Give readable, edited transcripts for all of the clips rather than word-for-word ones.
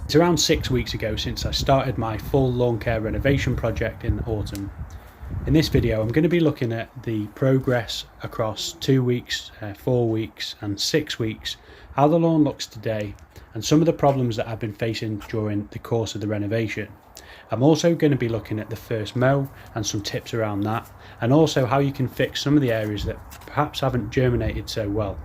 It's around 6 weeks ago since I started my full lawn care renovation project in autumn. In this video I'm going to be looking at the progress across 2 weeks, 4 weeks and 6 weeks, how the lawn looks today and some of the problems that I've been facing during the course of the renovation. I'm also going to be looking at the first mow and some tips around that, and also how you can fix some of the areas that perhaps haven't germinated so well.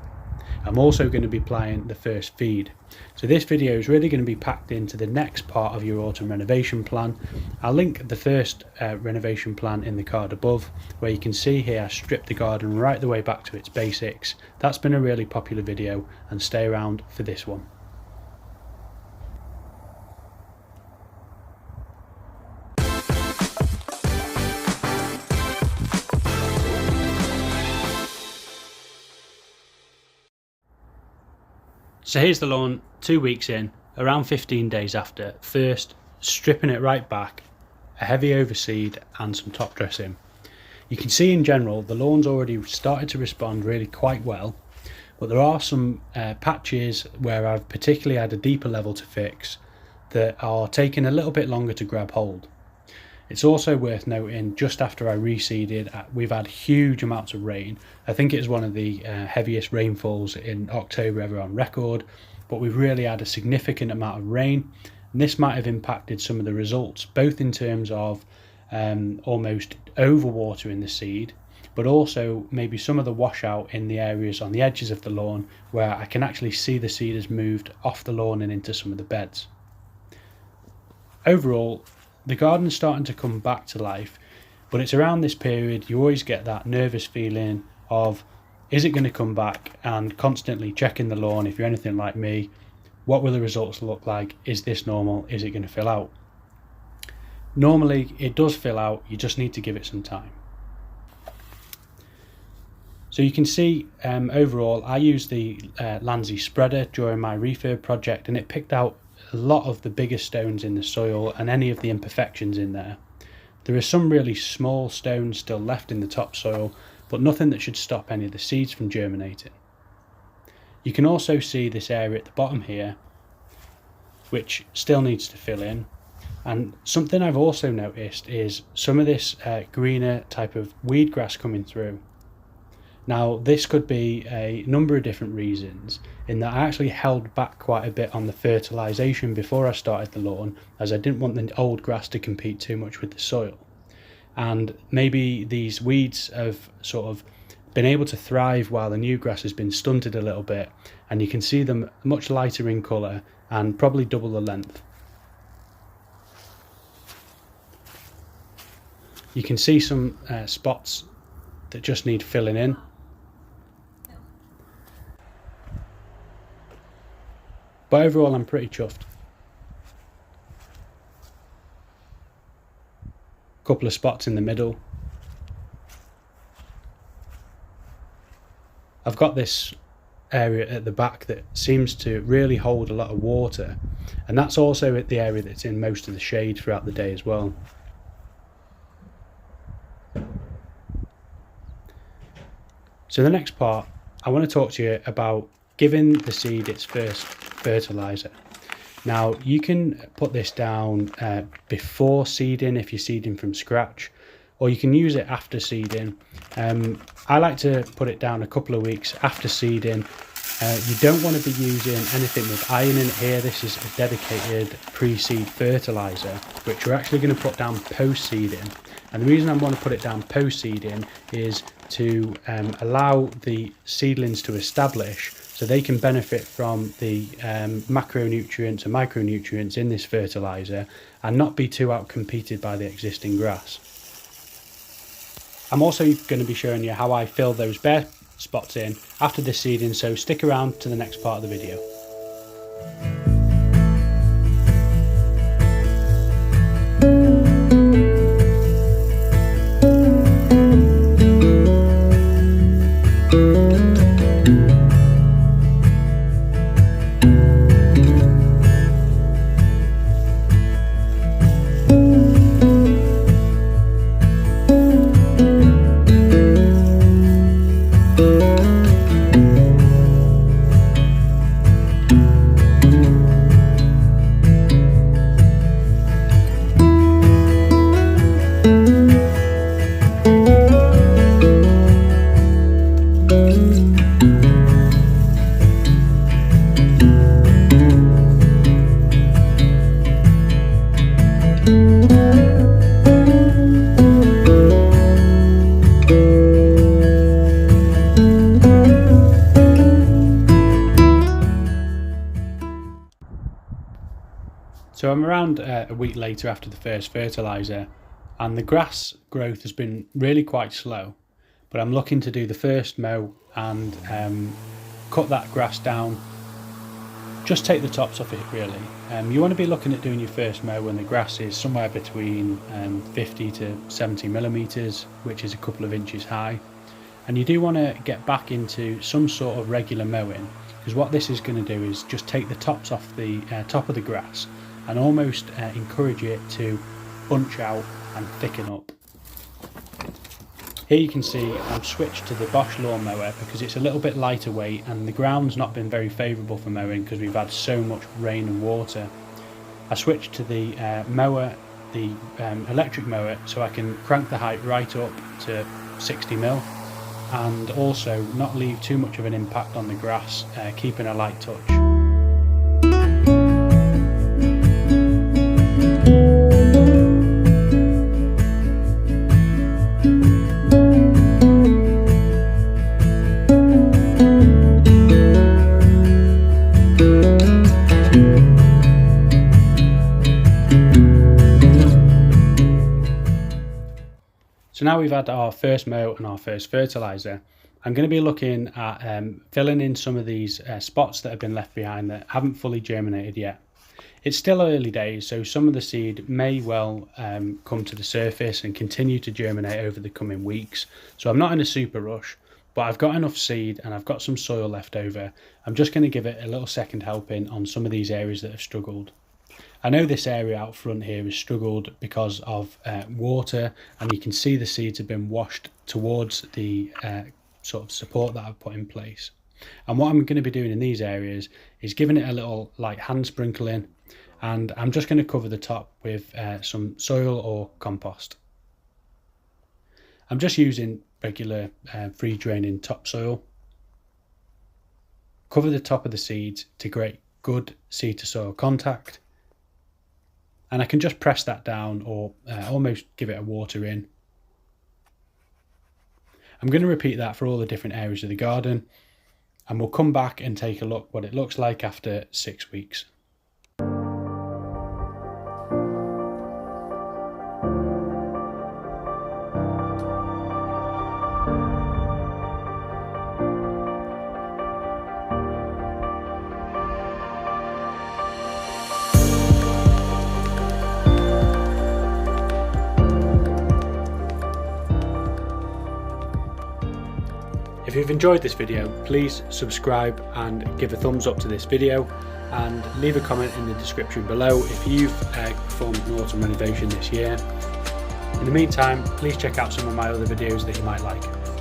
I'm also going to be applying the first feed. So this video is really going to be packed into the next part of your autumn renovation plan. I'll link the first renovation plan in the card above, where you can see here I stripped the garden right the way back to its basics. That's been a really popular video, and stay around for this one. So here's the lawn 2 weeks in, around 15 days after, first stripping it right back, a heavy overseed and some top dressing. You can see in general the lawn's already started to respond really quite well, but there are some patches where I've particularly had a deeper level to fix that are taking a little bit longer to grab hold. It's also worth noting, just after I reseeded, we've had huge amounts of rain. I think it was one of the heaviest rainfalls in October ever on record, but we've really had a significant amount of rain, and this might have impacted some of the results, both in terms of almost overwatering the seed, but also maybe some of the washout in the areas on the edges of the lawn where I can actually see the seed has moved off the lawn and into some of the beds. Overall, the garden's starting to come back to life, but it's around this period you always get that nervous feeling of, is it going to come back, and constantly checking the lawn. If you're anything like me, what will the results look like? Is this normal? Is it going to fill out? Normally it does fill out, you just need to give it some time. So you can see overall I used the Landsy spreader during my refurb project, and it picked out a lot of the bigger stones in the soil and any of the imperfections in there. There are some really small stones still left in the topsoil, but nothing that should stop any of the seeds from germinating. You can also see this area at the bottom here, which still needs to fill in. And something I've also noticed is some of this greener type of weed grass coming through. Now this could be a number of different reasons, in that I actually held back quite a bit on the fertilisation before I started the lawn, as I didn't want the old grass to compete too much with the soil. And maybe these weeds have sort of been able to thrive while the new grass has been stunted a little bit, and you can see them much lighter in colour and probably double the length. You can see some spots that just need filling in. But overall I'm pretty chuffed. Couple of spots in the middle. I've got this area at the back that seems to really hold a lot of water, and that's also at the area that's in most of the shade throughout the day as well. So the next part, I want to talk to you about giving the seed its first fertiliser. Now you can put this down before seeding if you're seeding from scratch, or you can use it after seeding. I like to put it down a couple of weeks after seeding. You don't want to be using anything with iron in it here. This is a dedicated pre-seed fertiliser, which we're actually going to put down post-seeding. And the reason I want to put it down post-seeding is to allow the seedlings to establish, so they can benefit from the macronutrients and micronutrients in this fertiliser and not be too outcompeted by the existing grass. I'm also going to be showing you how I fill those bare spots in after the seeding, so stick around to the next part of the video. So I'm around a week later after the first fertiliser, and the grass growth has been really quite slow, but I'm looking to do the first mow and cut that grass down, just take the tops off it really. You want to be looking at doing your first mow when the grass is somewhere between 50 to 70 millimetres, which is a couple of inches high, and you do want to get back into some sort of regular mowing, because what this is going to do is just take the tops off the top of the grass and almost encourage it to bunch out and thicken up. Here you can see I've switched to the Bosch lawnmower because it's a little bit lighter weight and the ground's not been very favourable for mowing because we've had so much rain and water. I switched to the mower, the electric mower, so I can crank the height right up to 60 mil and also not leave too much of an impact on the grass, keeping a light touch. So now we've had our first mow and our first fertiliser, I'm going to be looking at filling in some of these spots that have been left behind that haven't fully germinated yet. It's still early days, so some of the seed may well come to the surface and continue to germinate over the coming weeks. So I'm not in a super rush, but I've got enough seed and I've got some soil left over. I'm just going to give it a little second helping on some of these areas that have struggled. I know this area out front here has struggled because of water, and you can see the seeds have been washed towards the sort of support that I've put in place. And what I'm going to be doing in these areas is giving it a little like hand sprinkling, and I'm just going to cover the top with some soil or compost. I'm just using regular free draining topsoil. Cover the top of the seeds to create good seed to soil contact. And I can just press that down or almost give it a water in. I'm going to repeat that for all the different areas of the garden, and we'll come back and take a look what it looks like after 6 weeks. If you've enjoyed this video, please subscribe and give a thumbs up to this video, and leave a comment in the description below if you've performed an autumn renovation this year. In the meantime, please check out some of my other videos that you might like.